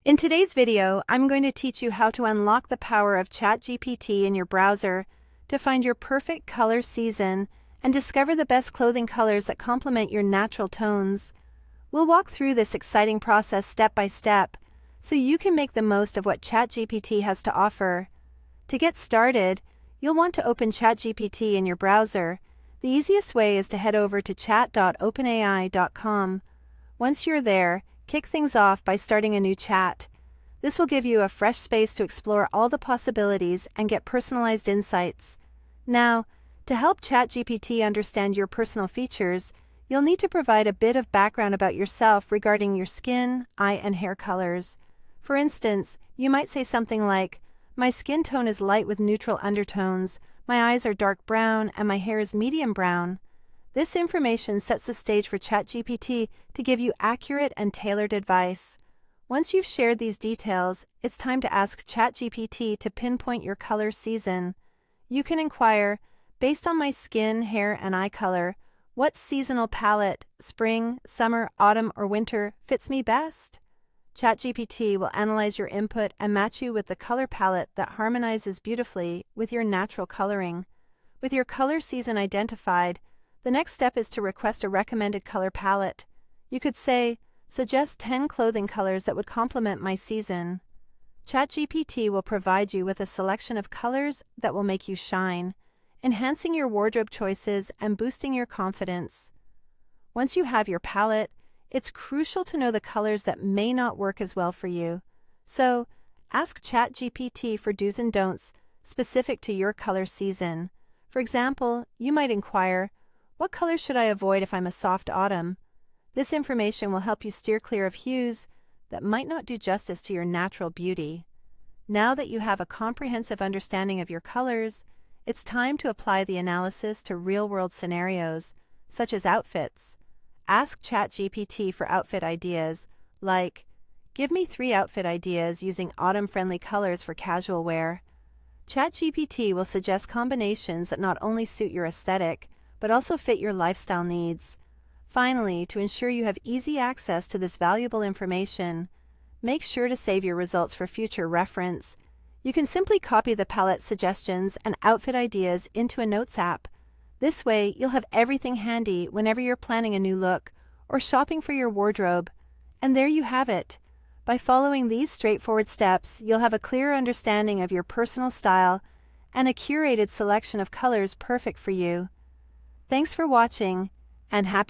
In today's video, I'm going to teach you how to unlock the power of ChatGPT in your browser to find your perfect color season and discover the best clothing colors that complement your natural tones. We'll walk through this exciting process step by step so you can make the most of what ChatGPT has to offer. To get started, you'll want to open ChatGPT in your browser. The easiest way is to head over to chat.openai.com. Once you're there, kick things off by starting a new chat. This will give you a fresh space to explore all the possibilities and get personalized insights. Now, to help ChatGPT understand your personal features, you'll need to provide a bit of background about yourself regarding your skin, eye, and hair colors. For instance, you might say something like, "My skin tone is light with neutral undertones, my eyes are dark brown, and my hair is medium brown." This information sets the stage for ChatGPT to give you accurate and tailored advice. Once you've shared these details, it's time to ask ChatGPT to pinpoint your color season. You can inquire, based on my skin, hair, and eye color, what seasonal palette, spring, summer, autumn, or winter, fits me best? ChatGPT will analyze your input and match you with the color palette that harmonizes beautifully with your natural coloring. With your color season identified, the next step is to request a recommended color palette. You could say, "Suggest 10 clothing colors that would complement my season." ChatGPT will provide you with a selection of colors that will make you shine, enhancing your wardrobe choices and boosting your confidence. Once you have your palette, it's crucial to know the colors that may not work as well for you. So, ask ChatGPT for do's and don'ts specific to your color season. For example, you might inquire, "What color should I avoid if I'm a soft autumn?" This information will help you steer clear of hues that might not do justice to your natural beauty. Now that you have a comprehensive understanding of your colors, it's time to apply the analysis to real-world scenarios, such as outfits. Ask ChatGPT for outfit ideas, like, "Give me 3 outfit ideas using autumn-friendly colors for casual wear." ChatGPT will suggest combinations that not only suit your aesthetic, but also fit your lifestyle needs. Finally, to ensure you have easy access to this valuable information, make sure to save your results for future reference. You can simply copy the palette suggestions and outfit ideas into a Notes app. This way, you'll have everything handy whenever you're planning a new look or shopping for your wardrobe. And there you have it. By following these straightforward steps, you'll have a clearer understanding of your personal style and a curated selection of colors perfect for you. Thanks for watching, and happy